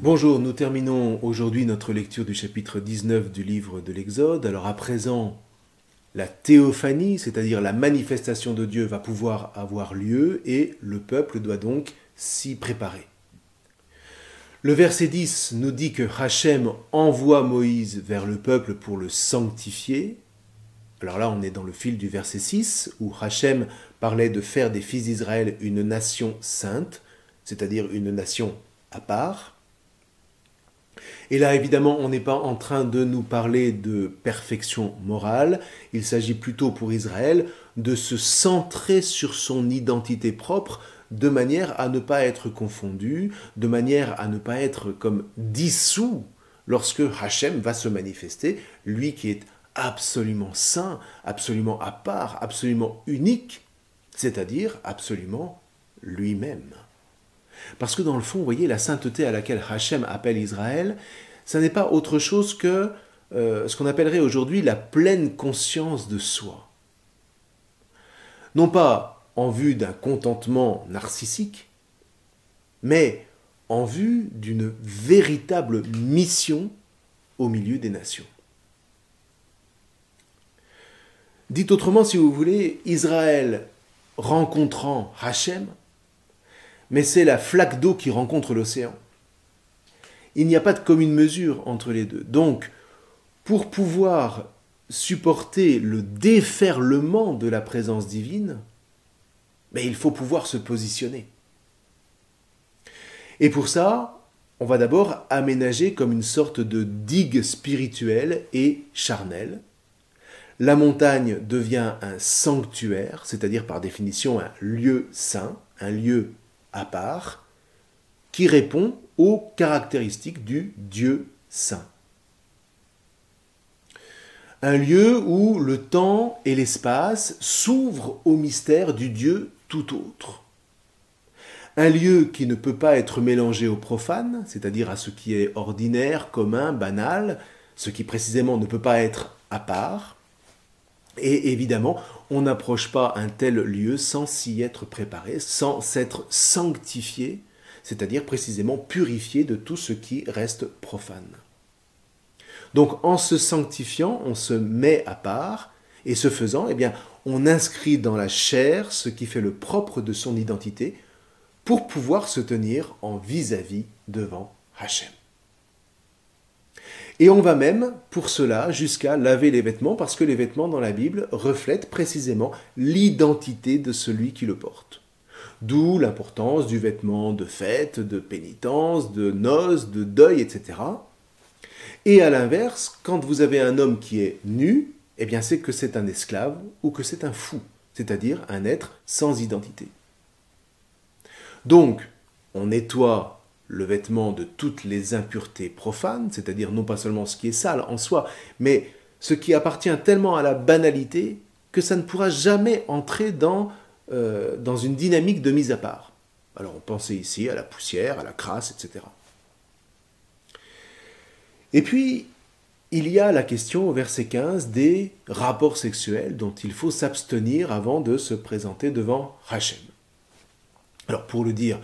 Bonjour, nous terminons aujourd'hui notre lecture du chapitre 19 du livre de l'Exode. Alors à présent, la théophanie, c'est-à-dire la manifestation de Dieu, va pouvoir avoir lieu et le peuple doit donc s'y préparer. Le verset 10 nous dit que Hachem envoie Moïse vers le peuple pour le sanctifier. Alors là, on est dans le fil du verset 6, où Hachem parlait de faire des fils d'Israël une nation sainte, c'est-à-dire une nation à part. Et là, évidemment, on n'est pas en train de nous parler de perfection morale, il s'agit plutôt pour Israël de se centrer sur son identité propre, de manière à ne pas être confondu, de manière à ne pas être comme dissous lorsque Hachem va se manifester, lui qui est absolument saint, absolument à part, absolument unique, c'est-à-dire absolument lui-même. Parce que dans le fond, vous voyez, la sainteté à laquelle Hachem appelle Israël, ça n'est pas autre chose que ce qu'on appellerait aujourd'hui la pleine conscience de soi. Non pas en vue d'un contentement narcissique, mais en vue d'une véritable mission au milieu des nations. Dit autrement, si vous voulez, Israël rencontrant Hachem, mais c'est la flaque d'eau qui rencontre l'océan. Il n'y a pas de commune mesure entre les deux. Donc, pour pouvoir supporter le déferlement de la présence divine, il faut pouvoir se positionner. Et pour ça, on va d'abord aménager comme une sorte de digue spirituelle et charnelle. La montagne devient un sanctuaire, c'est-à-dire par définition un lieu saint, un lieu à part, qui répond aux caractéristiques du Dieu saint. Un lieu où le temps et l'espace s'ouvrent au mystère du Dieu tout autre. Un lieu qui ne peut pas être mélangé au profane, c'est-à-dire à ce qui est ordinaire, commun, banal, ce qui précisément ne peut pas être à part. Et évidemment, on n'approche pas un tel lieu sans s'y être préparé, sans s'être sanctifié, c'est-à-dire précisément purifié de tout ce qui reste profane. Donc en se sanctifiant, on se met à part, et ce faisant, on inscrit dans la chair ce qui fait le propre de son identité pour pouvoir se tenir en vis-à-vis devant Hachem. Et on va même, pour cela, jusqu'à laver les vêtements, parce que les vêtements dans la Bible reflètent précisément l'identité de celui qui le porte. D'où l'importance du vêtement de fête, de pénitence, de noces, de deuil, etc. Et à l'inverse, quand vous avez un homme qui est nu, c'est que c'est un esclave ou que c'est un fou, c'est-à-dire un être sans identité. Donc, on nettoie le vêtement de toutes les impuretés profanes, c'est-à-dire non pas seulement ce qui est sale en soi, mais ce qui appartient tellement à la banalité que ça ne pourra jamais entrer dans une dynamique de mise à part. Alors on pensait ici à la poussière, à la crasse, etc. Et puis, il y a la question au verset 15 des rapports sexuels dont il faut s'abstenir avant de se présenter devant Hachem. Alors pour le dire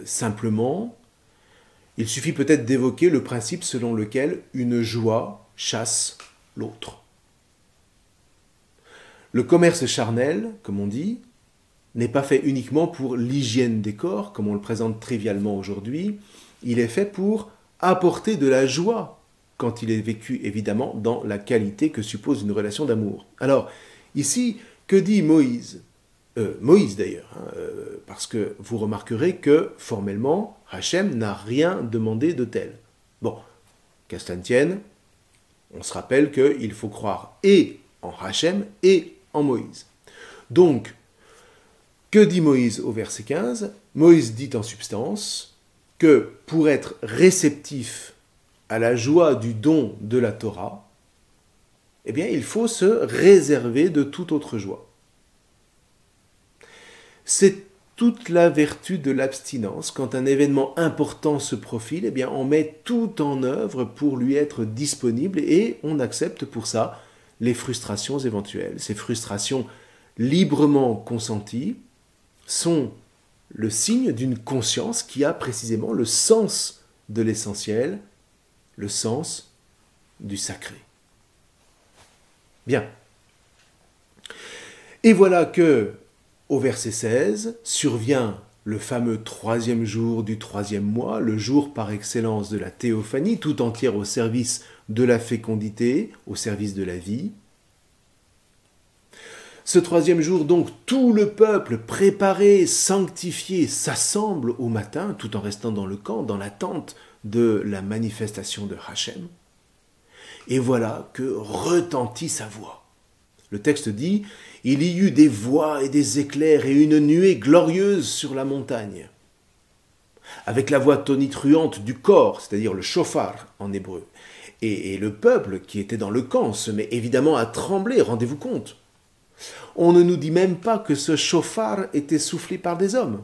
simplement, il suffit peut-être d'évoquer le principe selon lequel une joie chasse l'autre. Le commerce charnel, comme on dit, n'est pas fait uniquement pour l'hygiène des corps, comme on le présente trivialement aujourd'hui, il est fait pour apporter de la joie quand il est vécu évidemment dans la qualité que suppose une relation d'amour. Alors, ici, que dit Moïse ? Moïse d'ailleurs, parce que vous remarquerez que formellement, Hachem n'a rien demandé de tel. Bon, qu'à cela ne tienne, on se rappelle qu'il faut croire et en Hachem et en Moïse. Donc, que dit Moïse au verset 15 ? Moïse dit en substance que pour être réceptif à la joie du don de la Torah, il faut se réserver de toute autre joie. C'est toute la vertu de l'abstinence. Quand un événement important se profile, on met tout en œuvre pour lui être disponible et on accepte pour ça les frustrations éventuelles. Ces frustrations librement consenties sont le signe d'une conscience qui a précisément le sens de l'essentiel, le sens du sacré. Bien. Et voilà que, au verset 16, survient le fameux 3e jour du 3e mois, le jour par excellence de la théophanie, tout entière au service de la fécondité, au service de la vie. Ce 3e jour, donc, tout le peuple préparé, sanctifié, s'assemble au matin, tout en restant dans le camp, dans l'attente de la manifestation de Hachem. Et voilà que retentit sa voix. Le texte dit « Il y eut des voix et des éclairs et une nuée glorieuse sur la montagne. » Avec la voix tonitruante du corps, c'est-à-dire le shofar en hébreu. Et le peuple qui était dans le camp se met évidemment à trembler, rendez-vous compte. On ne nous dit même pas que ce shofar était soufflé par des hommes.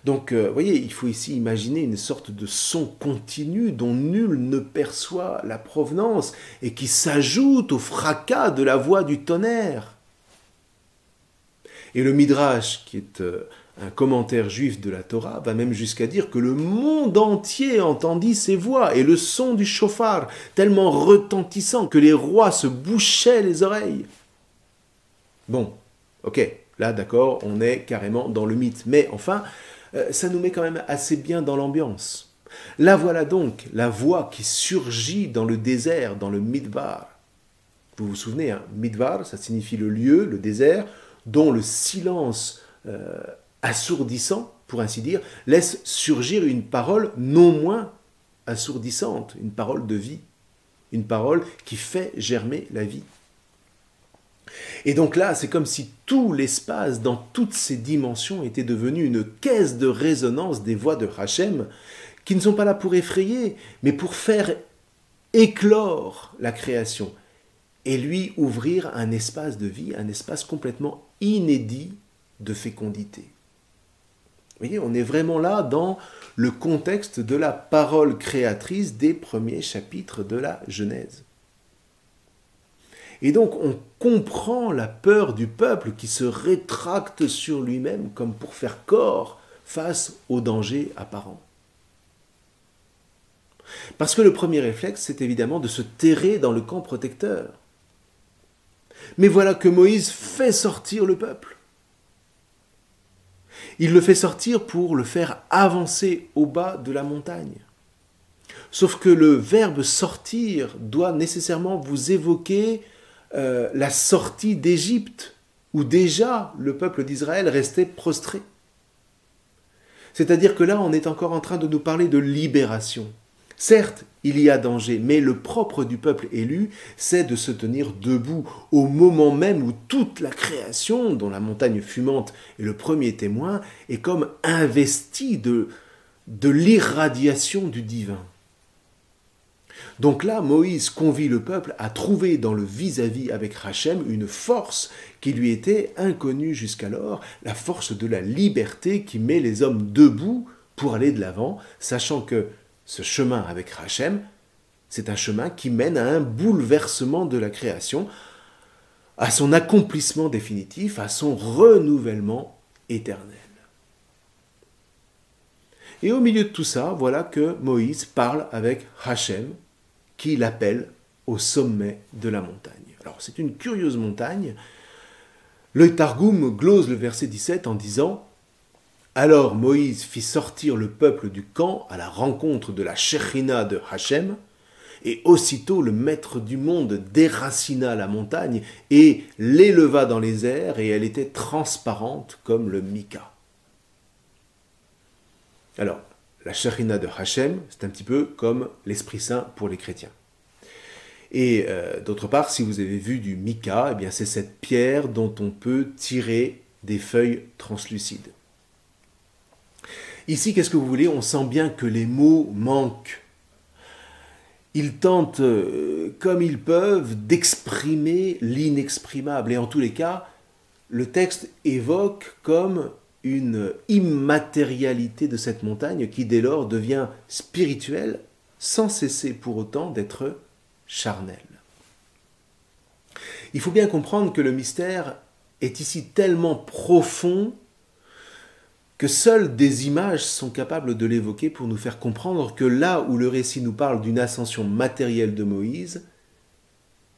Donc, vous voyez, il faut ici imaginer une sorte de son continu dont nul ne perçoit la provenance et qui s'ajoute au fracas de la voix du tonnerre. Et le Midrash, qui est un commentaire juif de la Torah, va même jusqu'à dire que le monde entier entendit ces voix et le son du shofar, tellement retentissant que les rois se bouchaient les oreilles. Bon, ok, là d'accord, on est carrément dans le mythe, mais enfin, ça nous met quand même assez bien dans l'ambiance. Là voilà donc la voix qui surgit dans le désert, dans le Midbar. Vous vous souvenez, hein, Midbar, ça signifie le lieu, le désert, dont le silence assourdissant, pour ainsi dire, laisse surgir une parole non moins assourdissante, une parole de vie, une parole qui fait germer la vie. Et donc là, c'est comme si tout l'espace, dans toutes ses dimensions, était devenu une caisse de résonance des voix de Hachem, qui ne sont pas là pour effrayer, mais pour faire éclore la création, et lui ouvrir un espace de vie, un espace complètement inédit de fécondité. Vous voyez, on est vraiment là dans le contexte de la parole créatrice des premiers chapitres de la Genèse. Et donc on comprend la peur du peuple qui se rétracte sur lui-même comme pour faire corps face au danger apparent. Parce que le premier réflexe, c'est évidemment de se terrer dans le camp protecteur. Mais voilà que Moïse fait sortir le peuple. Il le fait sortir pour le faire avancer au bas de la montagne. Sauf que le verbe « sortir » doit nécessairement vous évoquer la sortie d'Égypte, où déjà le peuple d'Israël restait prostré. C'est-à-dire que là, on est encore en train de nous parler de libération. Certes, il y a danger, mais le propre du peuple élu, c'est de se tenir debout au moment même où toute la création, dont la montagne fumante est le premier témoin, est comme investie de l'irradiation du divin. Donc là, Moïse convie le peuple à trouver dans le vis-à-vis avec Hachem une force qui lui était inconnue jusqu'alors, la force de la liberté qui met les hommes debout pour aller de l'avant, sachant que ce chemin avec Hachem, c'est un chemin qui mène à un bouleversement de la création, à son accomplissement définitif, à son renouvellement éternel. Et au milieu de tout ça, voilà que Moïse parle avec Hachem, qui l'appelle au sommet de la montagne. Alors c'est une curieuse montagne. Le Targum glose le verset 17 en disant « Alors Moïse fit sortir le peuple du camp à la rencontre de la Shekhinah de Hachem, et aussitôt le maître du monde déracina la montagne et l'éleva dans les airs, et elle était transparente comme le mica. » Alors, la Shekhinah de Hachem, c'est un petit peu comme l'Esprit Saint pour les chrétiens. Et d'autre part, si vous avez vu du mica, eh bien c'est cette pierre dont on peut tirer des feuilles translucides. Ici, qu'est-ce que vous voulez? On sent bien que les mots manquent. Ils tentent, comme ils peuvent, d'exprimer l'inexprimable. Et en tous les cas, le texte évoque comme une immatérialité de cette montagne qui dès lors devient spirituelle sans cesser pour autant d'être charnelle. Il faut bien comprendre que le mystère est ici tellement profond que seules des images sont capables de l'évoquer pour nous faire comprendre que là où le récit nous parle d'une ascension matérielle de Moïse,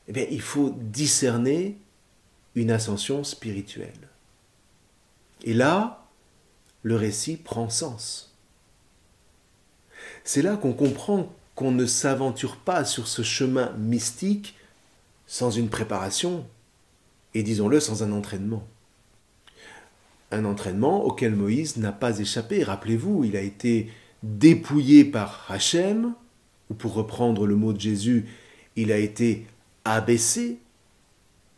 eh bien, il faut discerner une ascension spirituelle. Et là, le récit prend sens. C'est là qu'on comprend qu'on ne s'aventure pas sur ce chemin mystique sans une préparation, et disons-le, sans un entraînement. Un entraînement auquel Moïse n'a pas échappé. Rappelez-vous, il a été dépouillé par Hachem, ou pour reprendre le mot de Jésus, il a été abaissé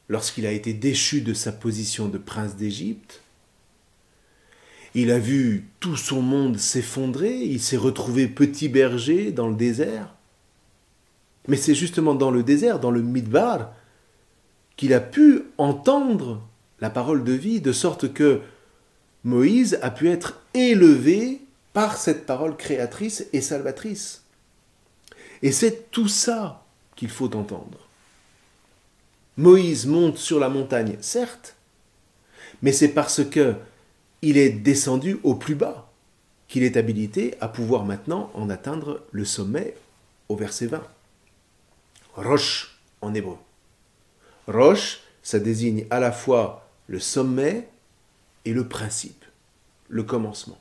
lorsqu'il a été déchu de sa position de prince d'Égypte. Il a vu tout son monde s'effondrer, il s'est retrouvé petit berger dans le désert. Mais c'est justement dans le désert, dans le Midbar, qu'il a pu entendre la parole de vie, de sorte que Moïse a pu être élevé par cette parole créatrice et salvatrice. Et c'est tout ça qu'il faut entendre. Moïse monte sur la montagne, certes, mais c'est parce que il est descendu au plus bas qu'il est habilité à pouvoir maintenant en atteindre le sommet au verset 20. Rosh en hébreu. Rosh, ça désigne à la fois le sommet et le principe, le commencement,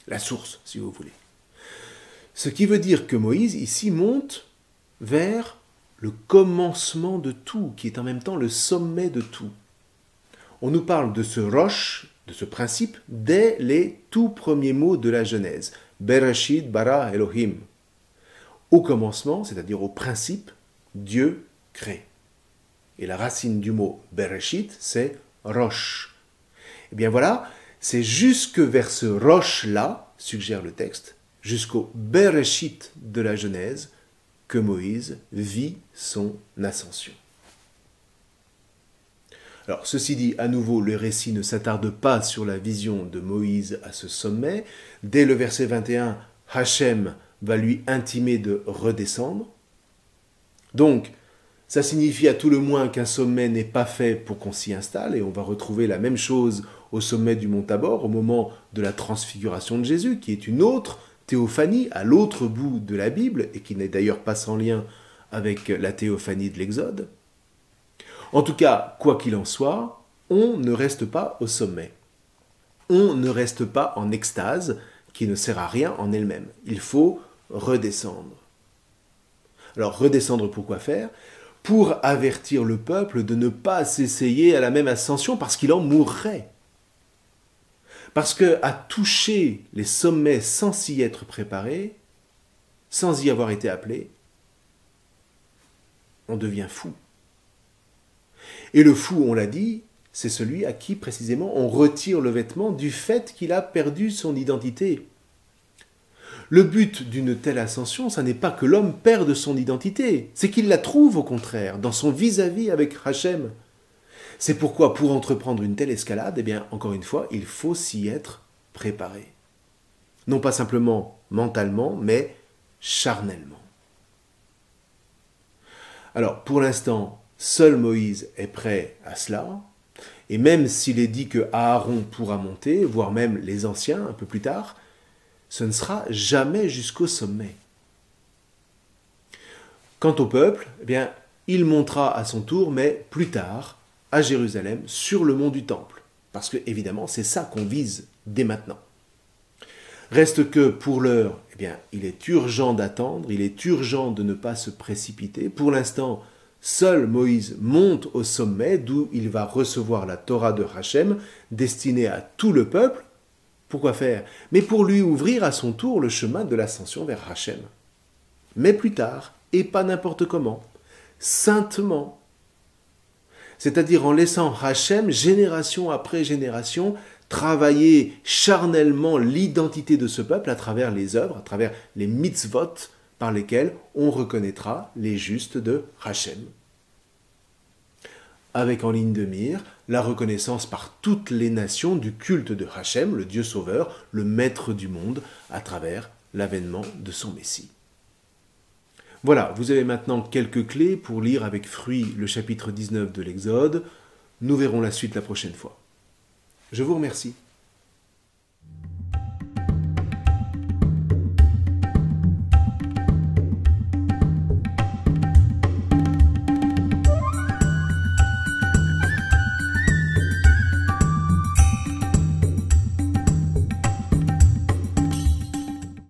la source, si vous voulez. Ce qui veut dire que Moïse, ici, monte vers le commencement de tout, qui est en même temps le sommet de tout. On nous parle de ce Rosh, de ce principe, dès les tout premiers mots de la Genèse. Bereshit bara Elohim. Au commencement, c'est-à-dire au principe, Dieu crée. Et la racine du mot Bereshit, c'est Rosh. Eh bien voilà, c'est jusque vers ce Rosh-là, suggère le texte, jusqu'au Bereshit de la Genèse, que Moïse vit son ascension. Alors, ceci dit, à nouveau, le récit ne s'attarde pas sur la vision de Moïse à ce sommet. Dès le verset 21, Hachem va lui intimer de redescendre. Donc, ça signifie à tout le moins qu'un sommet n'est pas fait pour qu'on s'y installe, et on va retrouver la même chose au sommet du mont Tabor, au moment de la transfiguration de Jésus, qui est une autre théophanie à l'autre bout de la Bible, et qui n'est d'ailleurs pas sans lien avec la théophanie de l'Exode. En tout cas, quoi qu'il en soit, on ne reste pas au sommet. On ne reste pas en extase, qui ne sert à rien en elle-même. Il faut redescendre. Alors, redescendre pour quoi faire ? Pour avertir le peuple de ne pas s'essayer à la même ascension parce qu'il en mourrait. Parce qu'à toucher les sommets sans s'y être préparé, sans y avoir été appelé, on devient fou. Et le fou, on l'a dit, c'est celui à qui précisément on retire le vêtement du fait qu'il a perdu son identité. Le but d'une telle ascension, ça n'est pas que l'homme perde son identité, c'est qu'il la trouve au contraire, dans son vis-à-vis avec Hachem. C'est pourquoi pour entreprendre une telle escalade, eh bien, encore une fois, il faut s'y être préparé. Non pas simplement mentalement, mais charnellement. Alors, pour l'instant, seul Moïse est prêt à cela, et même s'il est dit que Aaron pourra monter, voire même les anciens un peu plus tard, ce ne sera jamais jusqu'au sommet. Quant au peuple, eh bien, il montera à son tour, mais plus tard, à Jérusalem, sur le mont du Temple, parce que évidemment, c'est ça qu'on vise dès maintenant. Reste que pour l'heure, eh bien, il est urgent d'attendre, il est urgent de ne pas se précipiter. Pour l'instant, seul Moïse monte au sommet d'où il va recevoir la Torah de Hachem, destinée à tout le peuple. Pourquoi faire ? Mais pour lui ouvrir à son tour le chemin de l'ascension vers Hachem. Mais plus tard, et pas n'importe comment, saintement. C'est-à-dire en laissant Hachem, génération après génération, travailler charnellement l'identité de ce peuple à travers les œuvres, à travers les mitzvot par lesquels on reconnaîtra les justes de Hachem. Avec en ligne de mire la reconnaissance par toutes les nations du culte de Hachem, le Dieu sauveur, le maître du monde, à travers l'avènement de son Messie. Voilà, vous avez maintenant quelques clés pour lire avec fruit le chapitre 19 de l'Exode. Nous verrons la suite la prochaine fois. Je vous remercie.